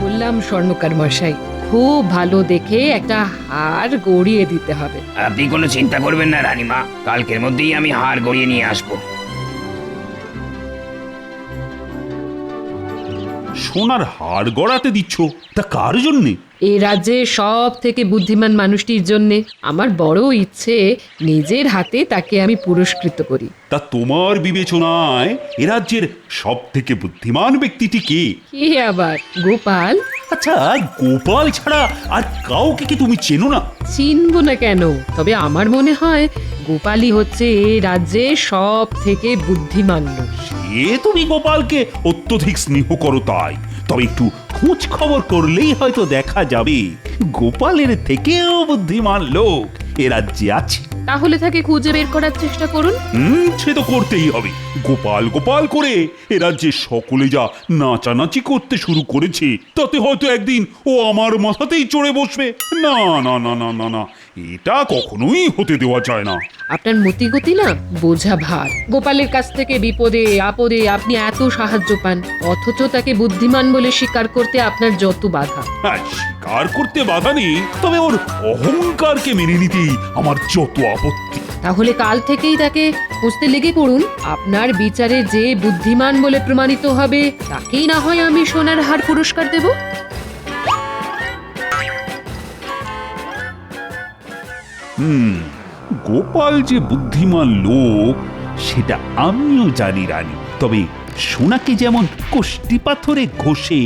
বললাম স্বর্ণকার মশাই, খুব ভালো দেখে একটা হার গড়িয়ে দিতে হবে। আপনি কোনো চিন্তা করবেন না রানীমা, কালকের মধ্যেই আমি হার গড়িয়ে নিয়ে আসবো। সোনার হার গড়াতে দিচ্ছ, তা কার জন্যে? এই রাজ্যে সব থেকে বুদ্ধিমান মানুষটির জন্যে আমার বড় ইচ্ছে নিজের হাতে তাকে আমি পুরস্কৃত করি। তা তোমার বিবেচনায় এ রাজ্যের সব থেকে বুদ্ধিমান ব্যক্তিটি কে? কি আবার গোপাল? আচ্ছা, গোপাল ছাড়া আর কাউকে কি তুমি চেনো না? চিনব না কেন? তবে আমার মনে হয় গোপালই হচ্ছে এই রাজ্যে সব থেকে বুদ্ধিমান লোক। সে তুমি গোপালকে অত্যধিক স্নেহ করো তাই, তবে একটু খোঁজ খবর করলেই হয়তো দেখা যাবে গোপালের থেকেও বুদ্ধিমান লোক এ রাজ্যে আছে। তাহলে তাকে খুঁজে বের করার চেষ্টা করুন। সে তো করতেই হবে। গোপাল গোপাল করে এ রাজ্যে সকলে যা নাচানাচি করতে শুরু করেছে, তাতে হয়তো একদিন ও আমার মাথাতেই চড়ে বসবে। না না না না না না, এটা কখনোই হতে দেওয়া যায় না। আপনার মতিগতি না বোঝা ভার। গোপালের কাছ থেকে বিপদে আপদে আপনি এত সাহায্য পান, অথচ তাকে বুদ্ধিমান বলে স্বীকার করতে আপনার যত বাধা। হ্যাঁ, স্বীকার করতে বাধা নেই, তবে ওর অহংকারকে মেনে নিতেই আমার যত আপত্তি। তাহলে কাল থেকেই তাকে খুঁজতে লেগে পড়ুন। আপনার বিচারে যে বুদ্ধিমান বলে প্রমাণিত হবে তাকেই না হয় আমি সোনার হার পুরস্কার দেব। গোপাল যে বুদ্ধিমান লোক সেটা আমিও জানি রানী, তবে সোনাকে যেমন কষ্টি পাথরে ঘষে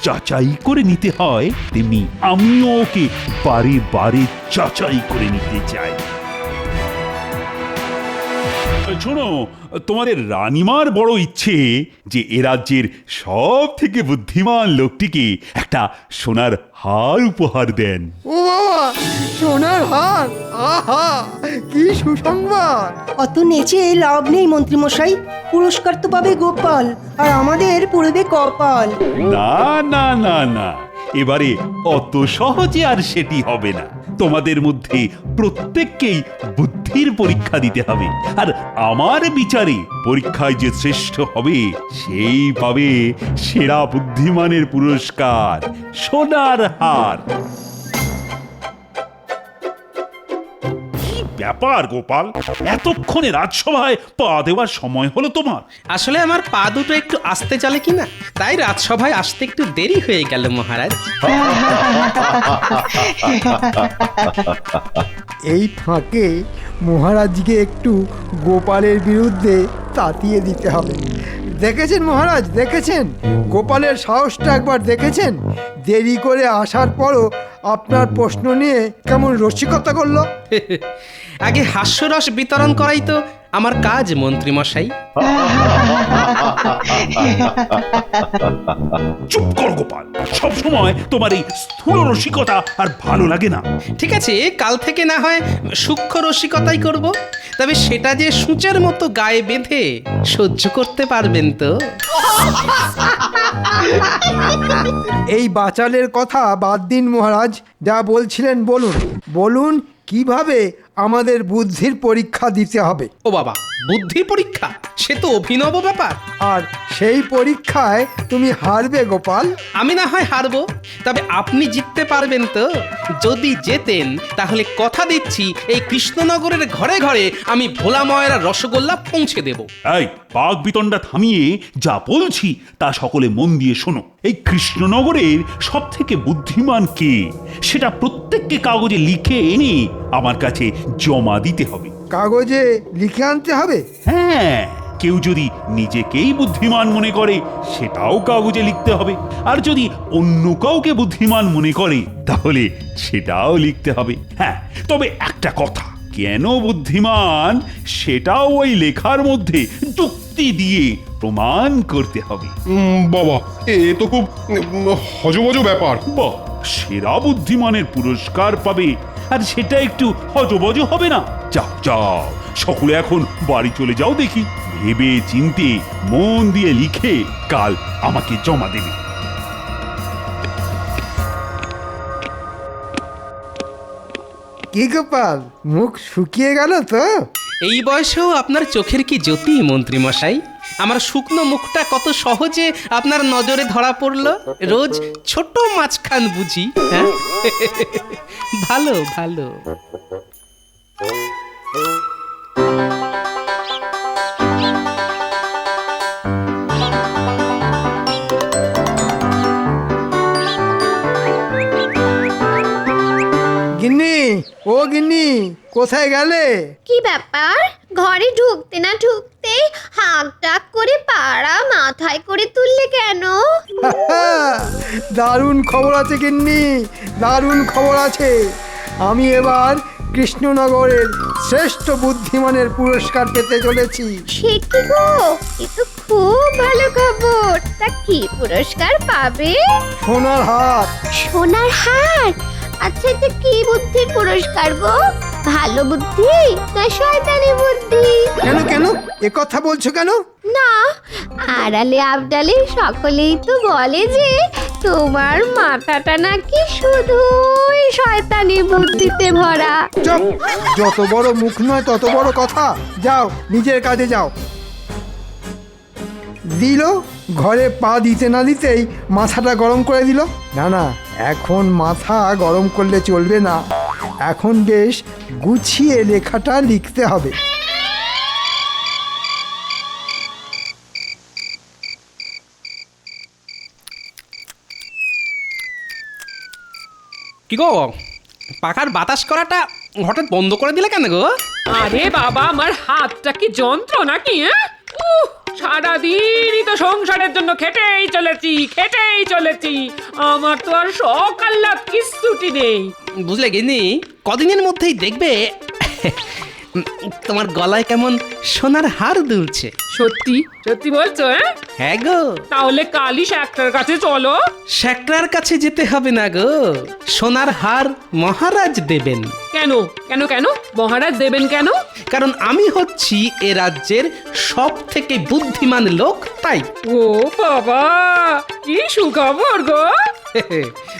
যাচাই করে নিতে হয়, তেমনি আমিও ওকে বারে বারে যাচাই করে নিতে চাই। শোনো, তোমাদের রানীমার বড় ইচ্ছে যে এ রাজ্যের সব থেকে বুদ্ধিমান লোকটিকে একটা সোনার হার উপহার দেন। ও বাবা, সোনার হার! আহা, কি সুসংবাদ! অত নেচে লাভ নেই মন্ত্রীমশাই, পুরস্কার তো পাবে গোপাল, আর আমাদের পড়বে কপাল। না না না না, এবারে অত সহজে আর সেটি হবে না। তোমাদের মধ্যে প্রত্যেককেই বুদ্ধির পরীক্ষা দিতে হবে, আর আমার বিচারে পরীক্ষায় যে শ্রেষ্ঠ হবে সেই পাবে সেরা বুদ্ধিমানের পুরস্কার, সোনার হার। ব্যাপার গোপাল, এতক্ষণে রাজসভায় পা দেওয়ার সময় হলো তোমার? আসলে আমার পা দুটো একটু আস্তে চলে কিনা, তাই রাজসভায় আসতে একটু দেরি হয়ে গেল মহারাজ। এই ফাঁকে মহারাজকে একটু গোপালের বিরুদ্ধে তাতিয়ে দিতে হবে। দেখেছেন মহারাজ, দেখেছেন গোপালের সাহসটা একবার দেখেছেন? দেরি করে আসার পরও আপনার প্রশ্ন নিয়ে কেমন রসিকতা করলো। আগে হাস্যরস বিতরণ করাই তো আমার কাজ মন্ত্রীমশাই। চুপ কর গোপাল, সব সময় তোমার এই স্থূল রসিকতা আর ভালো লাগে না। ঠিক আছে, কাল থেকে না হয় সূক্ষ্ম রসিকতাই করব, তবে সেটা যে সূচের মতো গায়ে বেঁধে সহ্য করতে পারবেন তো? এই বাচালের কথা বাদ দিন মহারাজ, যা বলছিলেন বলুন। বলুন কিভাবে আমাদের বুদ্ধির পরীক্ষা দিতে হবে। ও বাবা, বুদ্ধি পরীক্ষা? সে তো অভিনব ব্যাপার। আর সেই পরীক্ষায় তুমি হারবে গোপাল। আমি না হয় হারবো, তবে আপনি জিততে পারবেন তো? যদি জেতেন তাহলে কথা দিচ্ছি এই কৃষ্ণনগরের ঘরে ঘরে আমি ভোলা ময়রা রসগোল্লা পৌঁছে দেব। এই বাঘ বিতণ্ডা থামিয়ে যা বলছি তা সকলে মন দিয়ে শোনো। এই কৃষ্ণনগরের সব থেকে বুদ্ধিমান কে সেটা প্রত্যেককে কাগজে লিখে এনে আমার কাছে জমা দিতে হবে। কাগজে লিখে আনতে হবে? হ্যাঁ, কেউ যদি নিজেকেই বুদ্ধিমান মনে করে সেটাও কাগজে লিখতে হবে, আর যদি অন্য কাউকে বুদ্ধিমান মনে করে তাহলে সেটাও লিখতে হবে। হ্যাঁ, তবে একটা কথা, কেন বুদ্ধিমান সেটাও ওই লেখার মধ্যে যুক্তি দিয়ে প্রমাণ করতে হবে। বাবা, এ তো খুব হজবজ ব্যাপার। বাহ, সেরা বুদ্ধিমানের পুরস্কার পাবে, আর সেটা একটু হজবজ হবে না? যাও যাও, সকলে এখন বাড়ি চলে যাও দেখি। ভেবে চিন্তে মন দিয়ে লিখে কাল আমাকে জমা দেবে। কি গোপাল, মুখ শুকিয়ে গেল তো? এই বয়সেও আপনার চোখের কি জ্যোতি মন্ত্রীমশাই! আমার শুকনো মুখটা কত সহজে আপনার নজরে ধরা পড়লো। রোজ ছোট মাছখান বুঝি, হ্যাঁ? ভালো ভালো। গিন্নি, ও গিন্নি, কোথায় গেলে? কি ব্যাপার? ঘরে ঢুকতে না ঢুকতেই হাঁক ডাক করে পাড়া মাথায় করে তুললে কেন? দারুণ খবর আছে গিন্নি, দারুণ খবর আছে। আমি এবার কৃষ্ণনগরের শ্রেষ্ঠ বুদ্ধিমানের পুরস্কার পেতে চলেছি। সে কি গো, এ তো খুব ভালো খবর। তা কি পুরস্কার পাবে? সোনার হাত। সোনার হার? আচ্ছা, এটা কি বুদ্ধির পুরস্কার গো? ভালো বুদ্ধি না শয়তানি বুদ্ধি? কেন কেন এ কথা বলছো কেন? না, আড়ালে আবডালে সকলেই তো বলে যে তোমার মাথাটা নাকি শুধুই শয়তানি বুদ্ধিতে ভরা। চুপ, যত বড় মুখ নয় তত বড় কথা। যাও, নিজের কাজে যাও। দিল, ঘরে পা দিতে না দিতেই মাথাটা গরম করে দিল। না না, এখন মাথা গরম করলে চলবে না, এখন বেশ গুছিয়ে লেখাটা লিখতে হবে। কি গো, পাখার বাতাস করাটা হঠাৎ বন্ধ করে দিলে কেন গো? আরে বাবা, আমার হাতটা কি যন্ত্র নাকি? সারাদিনই তো সংসারের জন্য খেটেই চলেছি। আমার তো আর শখ আহ্লাদ কিচ্ছুটি নেই। বুঝলে গিন্নি, কদিনের মধ্যেই দেখবে তোমার গলায় কেমন সোনার হার দুলছে। সত্যি সত্যি বলছো? হ্যাঁ গো। তাহলে কালই শাকটার কাছে চলো। শ্যাকরার কাছে যেতে হবে না গো, সোনার হার মহারাজ দেবেন। কেন কেন কেন মহারাজ দেবেন কেন? কারণ আমি হচ্ছি এ রাজ্যের সব থেকে বুদ্ধিমান লোক, তাই। ও বাবা, কি সুখবর গো!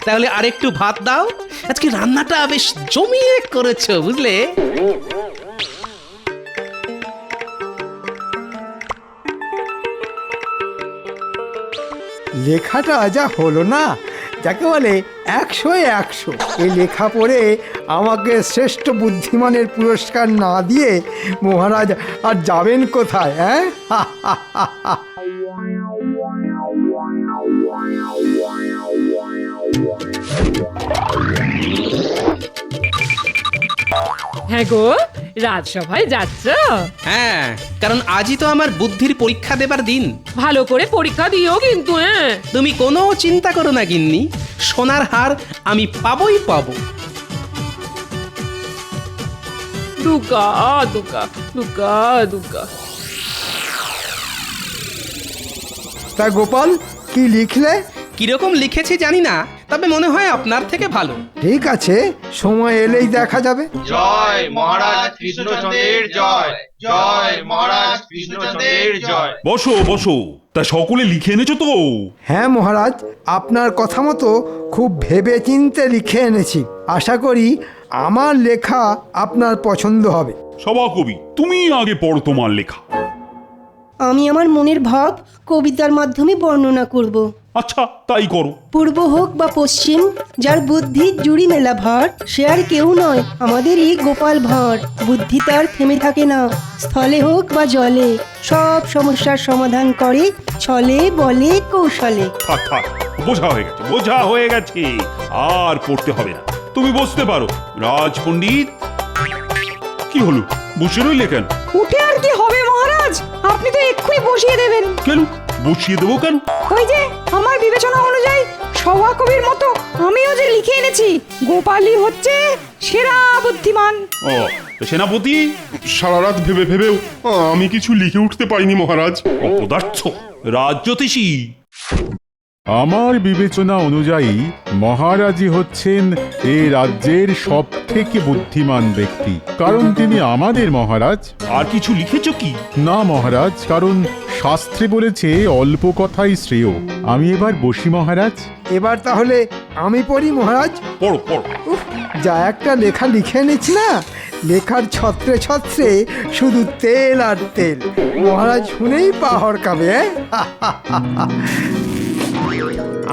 তাহলে আরেকটু ভাত দাও, আজকে রান্নাটা বেশ জমিয়ে করেছো, বুঝলে। লেখাটা যা হলো না, যাকে বলে 100-এ 100। এই লেখা পড়ে আমাকে শ্রেষ্ঠ বুদ্ধিমানের পুরস্কার না দিয়ে মহারাজ আর যাবেন কোথায়? হ্যাঁ, হ্যাঁ গো, রাজসভায় যাচ্ছ? হ্যাঁ, কারণ আজই তো আমার বুদ্ধির পরীক্ষা দেবার দিন। ভালো করে পরীক্ষা দিও কিন্তু। তুমি কোনো চিন্তা করো না গিন্নি, সোনার হার আমি পাবোই পাবো। দুগা দুগা দুগা দুগা। তা গোপাল, কি লিখলে? কিরকম লিখেছি জানি না, তবে মনে হয় আপনার থেকে ভালো। ঠিক আছে, সময় এলেই দেখা যাবে। জয় মহারাজ কৃষ্ণচন্দ্রের জয়, জয় মহারাজ কৃষ্ণচন্দ্রের জয়। বসো বসো, তা সকলে লিখে এনেছো তো? হ্যাঁ মহারাজ, আপনার কথা মতো খুব ভেবে চিন্তে লিখে এনেছি। আশা করি আমার লেখা আপনার পছন্দ হবে। সভাকবি, তুমি আগে পড়ো তোমার লেখা। আমি আমার মনের ভাব কবিতার মাধ্যমে বর্ণনা করব। আচ্ছা, তাই করো। পূর্ব হোক বা পশ্চিম, যার বুদ্ধির জুড়ি মেলা ভার, সে আর কেউ নয় আমাদেরই গোপাল ভাঁড়। বুদ্ধি তার থেমে থাকে না, স্থলে হোক বা জলে, সব সমস্যার সমাধান করে ছলে বলে কৌশলে। থাক থাক, বোঝা হয়ে গেছে, আর পড়তে হবে না। তুমি বসতে পারো। রাজ পণ্ডিত, কি হলো, বসে রইলে কেন? উঠে আর কি হবে মহারাজ, আপনি তো এক্ষুনি বসিয়ে দেবেন। কেন বসিয়ে দেবো কেন? ওই যে আমার বিবেচনা অনুযায়ী সভাকবির মতো আমিও যে লিখে এনেছি, গোপালই হচ্ছে সেরা বুদ্ধিমান। ও, সেনাপতি? সারা রাত ভেবে ভেবেও আমি কিছু লিখে উঠতে পারিনি মহারাজ। অপদার্থ। রাজ্যতীষী, আমার বিবেচনা অনুযায়ী মহারাজই হচ্ছেন এই রাজ্যের সব থেকে বুদ্ধিমান ব্যক্তি, কারণ তিনি আমাদের মহারাজ। আর কিছু লিখেছো কি? না মহারাজ, কারণ শাস্ত্রে বলেছে অল্প কথাই শ্রেয়। আমি এবার বসি মহারাজ। এবার তাহলে আমি পড়ি মহারাজ। পড়ো পড়ো। উফ, যা একটা লেখা লিখে নিচ্ছি না, লেখার ছত্রে ছত্রে শুধু তেল আর তেল। মহারাজ শুনেই পা হড়কাবে।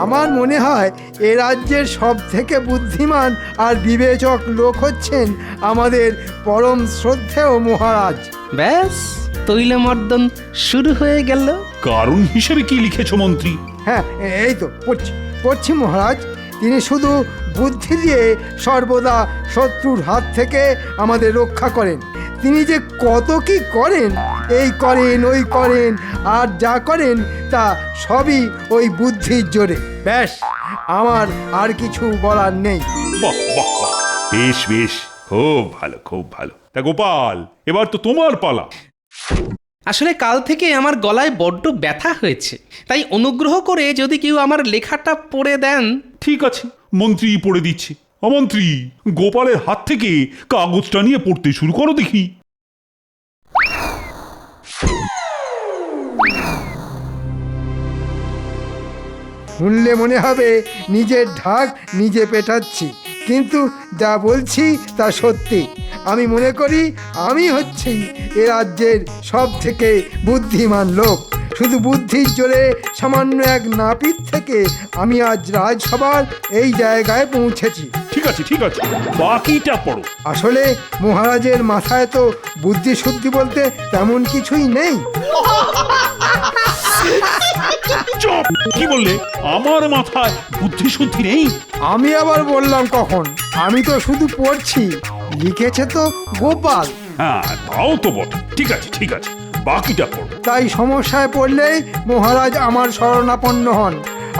আমার মনে হয় এ রাজ্যের সব থেকে বুদ্ধিমান আর বিবেচক লোক হচ্ছেন আমাদের পরম শ্রদ্ধেয় মহারাজ। ব্যাস তৈলমর্দন শুরু হয়ে গেল। কারণ হিসেবে কি লিখেছো মন্ত্রী? হ্যাঁ, এই তো পড়ছি মহারাজ। তিনি শুধু বুদ্ধি দিয়ে সর্বদা শত্রুর হাত থেকে আমাদের রক্ষা করেন। তিনি যে কত কি করেন, এই করেন ওই করেন, আর যা করেন তা সবই ওই বুদ্ধির জোরে। ব্যাস, আমার আর কিছু বলার নেই। বাহ বাহ বাহ, বেশ বেশ, খুব ভালো খুব ভালো। তা গোপাল, এবার তো তোমার পালা। আসলে কাল থেকে আমার গলায় বড্ড ব্যথা হয়েছে, তাই অনুগ্রহ করে যদি কেউ আমার লেখাটা পড়ে দেন। ঠিক আছে, মন্ত্রী পড়ে দিচ্ছে। অমন্ত্রী, গোপালের হাত থেকে কাগজটা নিয়ে পড়তে শুরু করো দেখি। শুনলে মনে হবে নিজের ঢাক নিজে পেটাচ্ছি, কিন্তু যা বলছি তা সত্যি। আমি মনে করি আমি হচ্ছি এ রাজ্যের সব থেকে বুদ্ধিমান লোক। শুধু বুদ্ধির জোরে সামান্য এক নাপিত থেকে আমি আজ রাজসভার এই জায়গায় পৌঁছেছি। ঠিক আছে ঠিক আছে, বাকিটা পড়ো। আসলে মহারাজের মাথায় তো বুদ্ধি শুদ্ধি বলতে তেমন কিছুই নেই। চুপ! কি বললে? আমার মাথায় বুদ্ধি শুদ্ধি নেই? আমি আবার বললাম কখন? আমি তো শুধু পড়ছি, লিখেছে তো গোপাল। হ্যাঁ, তাও তো বটে। ঠিক আছে ঠিক আছে, বাকিটা পড়ো। তাই সমস্যায় পড়লেই মহারাজ আমার শরণাপন্ন হন,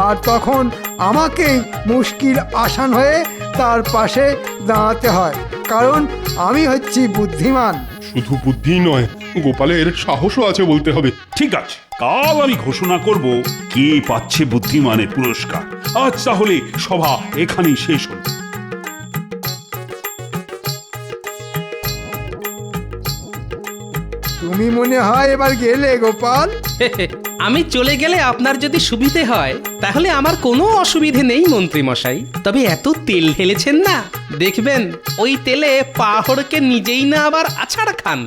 আর তখন আমাকেই মুশকিল আসান হয়ে তার পাশে দাঁড়াতে হয়, কারণ আমি হচ্ছি বুদ্ধিমান। শুধু বুদ্ধিই নয়, গোপালের সাহসও আছে বলতে হবে। ঠিক আছে, কাল আমি ঘোষণা করব কে পাচ্ছে বুদ্ধিমানের পুরস্কার। আজ তাহলে সভা এখানেই শেষ হল। তুমি মনে হয় এবার গেলে গোপাল? আমি চলে গেলে আপনার যদি সুবিধে হয় তাহলে আমার কোনো অসুবিধে নেই মন্ত্রী মশাই। তবে এত তেল ঢেলেছেন না, দেখবেন ওই তেলে পাহড়কে নিজেই না আবার আছাড় খান।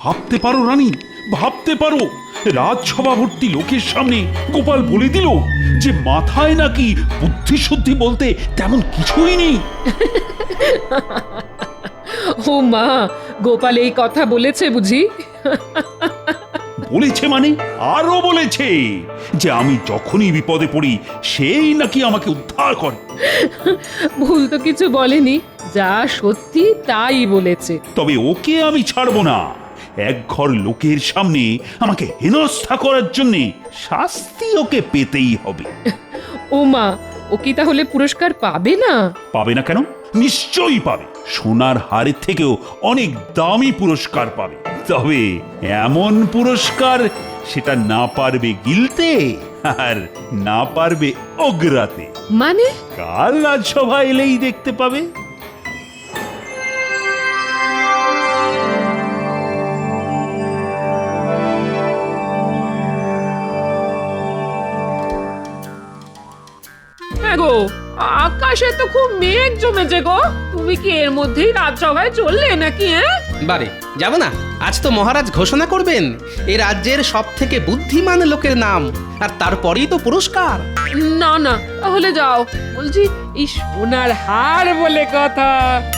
ভাবতে পারো রানী, ভাবতে পারো, রাজসভা ভর্তি লোকের সামনে গোপাল বলে দিল যে মাথায় নাকি বুদ্ধি শুদ্ধি বলতে তেমন কিছুই নেই। ও মা, গোপাল এই কথা বলেছে বুঝি? বলেছে মানে আরো বলেছে যে আমি যখনই বিপদে পড়ি সেই নাকি আমাকে উদ্ধার করে। ভুল তো কিছু বলেনি, যা সত্যি তাই বলেছে। তবে ওকে আমি ছাড়বো না। এক ঘর লোকের সামনে আমাকে হেনস্থা করার জন্য শাস্তি ওকে পেতেই হবে। ও মা, ও কি তাহলে পুরস্কার পাবে না? পাবে না কেন? নিশ্চয়ই পাবে। সোনার হারের থেকেও অনেক দামি পুরস্কার পাবে। তবে এমন পুরস্কার সেটা না পারবে গিলতে আর না পারবে ওগরাতে। মানে? কাল রাজসভা এলেই দেখতে পাবে। গো, আকাশে তো খুব মেঘ জমেছে গো। তুমি কি এর মধ্যেই রাজসভায় চললে নাকি? বারে যাব না, আজ তো মহারাজ ঘোষণা করবেন এই রাজ্যের সব থেকে বুদ্ধিমান লোকের নাম, আর তারপরেই তো পুরস্কার। না না, তাহলে যাও। বলছি, এই সোনার হার বলে কথা,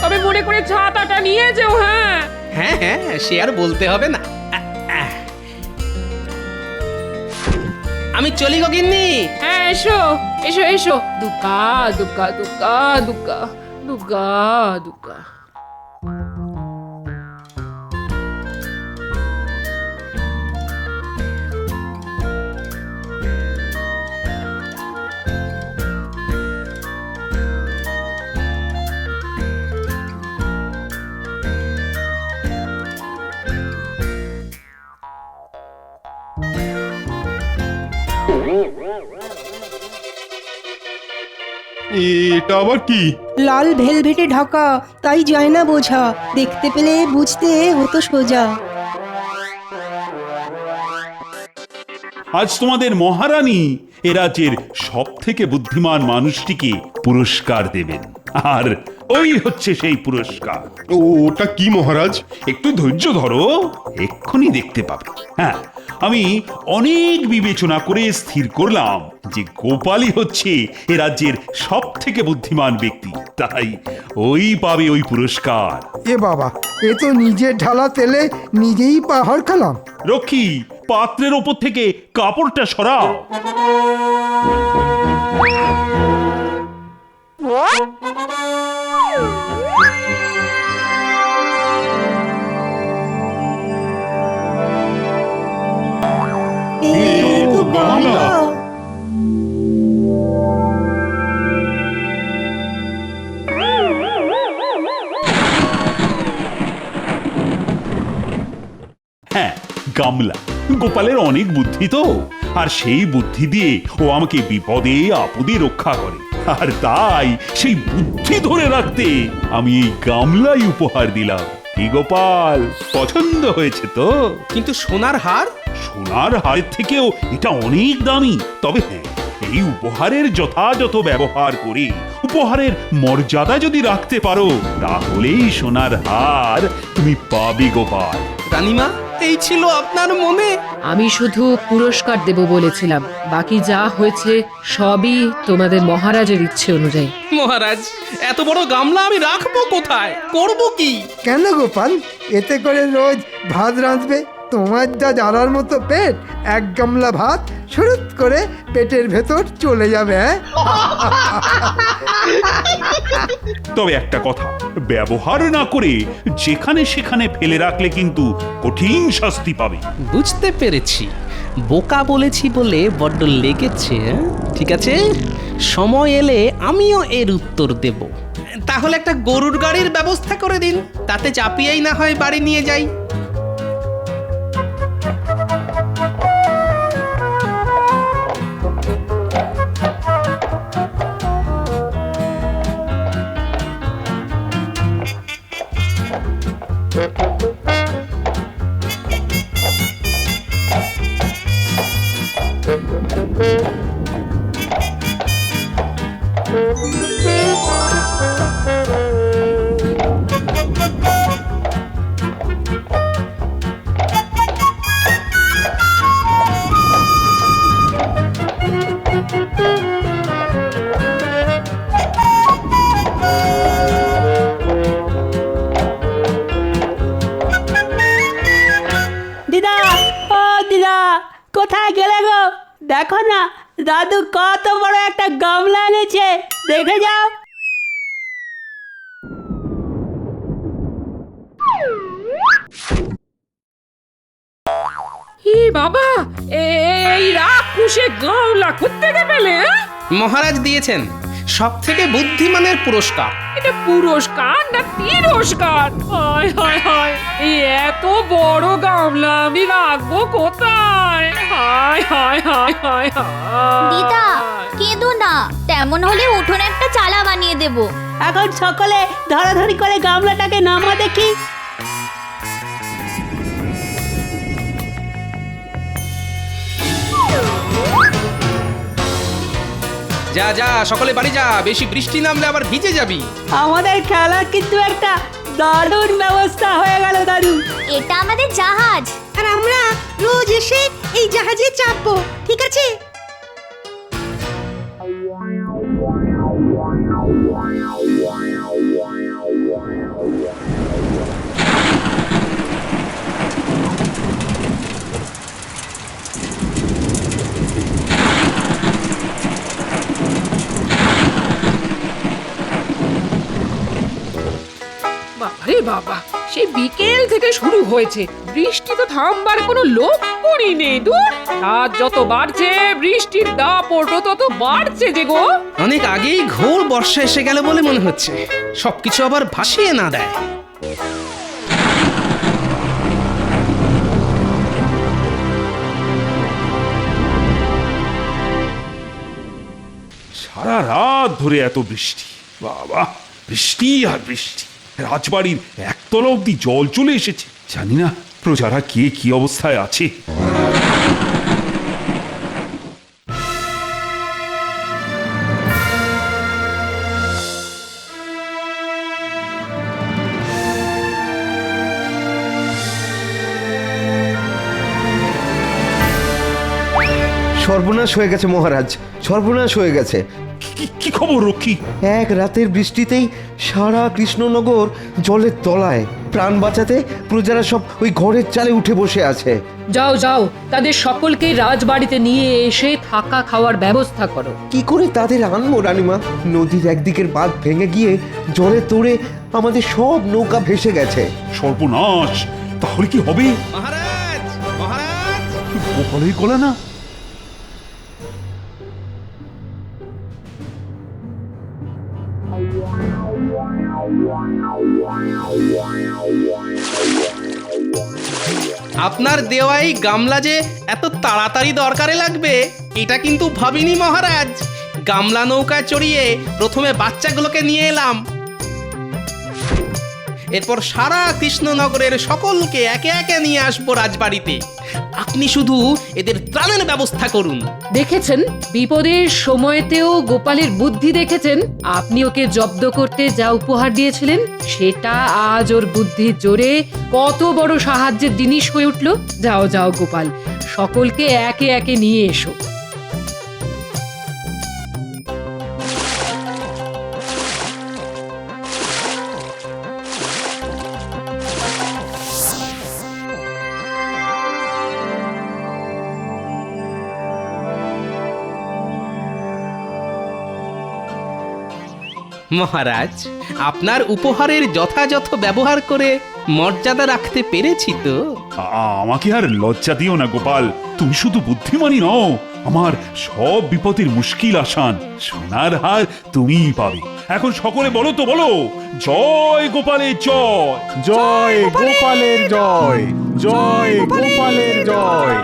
তবে মনে করে ছাতাটা নিয়ে যেও। হ্যাঁ হ্যাঁ হ্যাঁ, সে আর বলতে হবে না। আমি চলি গো গিন্নি। হ্যাঁ, এসো এসো এসো। দুকা দুকা দুকা দুকা দুকা দুকা। এটা আবার কি? লাল ভেলভেটে ঢাকা, তাই যায় না বোঝা, দেখতে পেলে বুঝতে হতো সোজা। আজ তোমাদের মহারানী এ রাজ্যের সব থেকে বুদ্ধিমান মানুষটিকে পুরস্কার দেবেন, আর ওই হচ্ছে সেই পুরস্কার। ওটা কি মহারাজ? একটু ধৈর্য ধরো, এক্ষুনি দেখতে পাবে। হ্যাঁ, আমি অনেক বিবেচনা করে স্থির করলাম যে গোপালই হচ্ছে এ রাজ্যের সব থেকে বুদ্ধিমান ব্যক্তি, তাই ওই পাবে ওই পুরস্কার। এ বাবা, এ তো নিজের ঢালা তেলে নিজেই পাহাড় খেলাম। রক্ষী, পাত্রের ওপর থেকে কাপড়টা সরাও। এই তো গামলা। হ্যাঁ, গামলা। গোপালের অনেক বুদ্ধি তো, আর সেই বুদ্ধি দিয়ে ও আমাকে বিপদে আপদে রক্ষা করে, আর তাই সেই বুদ্ধি ধরে রাখতে আমি এই গামলাই উপহার দিলাম। কি গোপাল, পছন্দ হয়েছে তো? কিন্তু সোনার হার? সোনার হারের থেকেও এটা অনেক দামি। তবে হ্যাঁ, এই উপহারের যথাযথ ব্যবহার করে উপহারের মর্যাদা যদি রাখতে পারো, তাহলেই সোনার হার তুমি পাবে গোপাল। রানীমা, এই ছিল আপনার মনে? আমি শুধু পুরস্কার দেব বলেছিলাম, বাকি যা হয়েছে সবই তোমাদের মহারাজের ইচ্ছে অনুযায়ী। মহারাজ, এত বড় গামলা আমি রাখবো কোথায়? করব কি? কেন গোপাল, এতে করে রোজ ভাত রাঁধবে? তোমার যা জ্বালার মতো পেট, এক গামলা ভাত শুরুত করে পেটের ভেতর চলে যাবে। হ্যাঁ, তবে একটা কথা, ব্যবহার না করে যেখানে সেখানে ফেলে রাখলে কিন্তু কঠিন শাস্তি পাবে। বুঝতে পেরেছি, বোকা বলেছি বলে বড্ড লেগেছে। ঠিক আছে, সময় এলে আমিও এর উত্তর দেব। তাহলে একটা গরুর গাড়ির ব্যবস্থা করে দিন, তাতে চাপিয়েই না হয় বাড়ি নিয়ে যাই। দিদা, ও দিদা, কোথায় গেলে গো? দেখো না, দাদু কত বড় একটা গামলা এনেছে, দেখে যাও। ই বাবা, এই রাক্ষসে গামলা কোত্থেকে পেলে? মহারাজ দিয়েছেন সব থেকে বুদ্ধিমানের পুরস্কার। এটা পুরস্কার না তিরস্কার? হায় হায় হায়, এই এত বড় গামলা আমি রাখবো কোথায়? হায় হায় হায় হায় হায়। দিদা, কেঁদো না, তেমন হলে উঠোনে একটা চালা বানিয়ে দেব। এখন সকলে ধরাধরি করে গামলাটাকে নামা দেখি। যা যা, সকলে বাড়ি যা, বেশি বৃষ্টি নামলে আবার ভিজে যাবি। আমাদের খেলার কিন্তু একটা দারুণ ব্যবস্থা হয়ে গেল দাদু। এটা আমাদের জাহাজ, আর আমরা রোজ এসে এই জাহাজে চাপবো, ঠিক আছে? বাবারে বাবা, সেই বিকেল থেকে শুরু হয়েছে, বৃষ্টি তো থামবার কোনো লক্ষণই নেই। দূর, রাত যত বাড়ছে বৃষ্টির দাপটও তত বাড়ছে যে গো। অনেক আগেই ঘোর বর্ষা এসে গেল বলে মনে হচ্ছে, সবকিছু আবার ভাসিয়ে না দেয়। সারা রাত রাত ধরে এত বৃষ্টি, বাবা বৃষ্টি আর বৃষ্টি। রাজবাড়ির একতলা অব্দি জল চলে এসেছে। জানি না প্রজারা কে কি অবস্থায় আছে। সর্বনাশ হয়ে গেছে মহারাজ, সর্বনাশ হয়ে গেছে। কি খবর রক্ষী? এক রাতের বৃষ্টিতেই সারা কৃষ্ণনগর জলের তলায়। প্রাণ বাঁচাতে প্রজারা সব ওই ঘরের চালে উঠে বসে আছে। যাও যাও, তাদের সকলকে রাজবাড়িতে নিয়ে এসে থাকা খাওয়ার ব্যবস্থা করো। কি করে তাদের আনবো রানীমা? নদীর একদিকের বাঁধ ভেঙে গিয়ে জলে তোড়ে আমাদের সব নৌকা ভেসে গেছে। সর্বনাশ! তাহলে কি হবে? মহারাজ, মহারাজ! গোপালের গলা না? আপনার দেওয়াই গামলা যে এত তাড়াতাড়ি দরকারে লাগবে এটা কিন্তু ভাবিনি মহারাজ। গামলা নৌকা চড়িয়ে প্রথমে বাচ্চাগুলোকে নিয়ে এলাম, এরপর সারা কৃষ্ণনগরের সকলকে একে একে নিয়ে আসবো রাজবাড়িতে। আপনি শুধু এদের ত্রাণের ব্যবস্থা করুন। দেখেছেন, বিপদের সময়তেও গোপালের বুদ্ধি দেখেছেন। আপনি ওকে জব্দ করতে যা উপহার দিয়েছিলেন সেটা আজ ওর বুদ্ধির জোরে কত বড় সাহায্যের জিনিস হয়ে উঠল। যাও যাও গোপাল, সকলকে একে একে নিয়ে এসো। মহারাজ, আপনার উপহারের যথাযথ ব্যবহার করে মর্যাদা রাখতে পেরেছি তো? আমাকে আর লজ্জা দিও না গোপাল। তুমি শুধু বুদ্ধিমানই নও, আমার সব বিপদের মুশকিল আসান। সোনার হার তুমিই পাবে। এখন সকলে বলো তো, বলো জয় গোপালের জয়। জয় গোপালের জয়, জয় গোপালের জয়।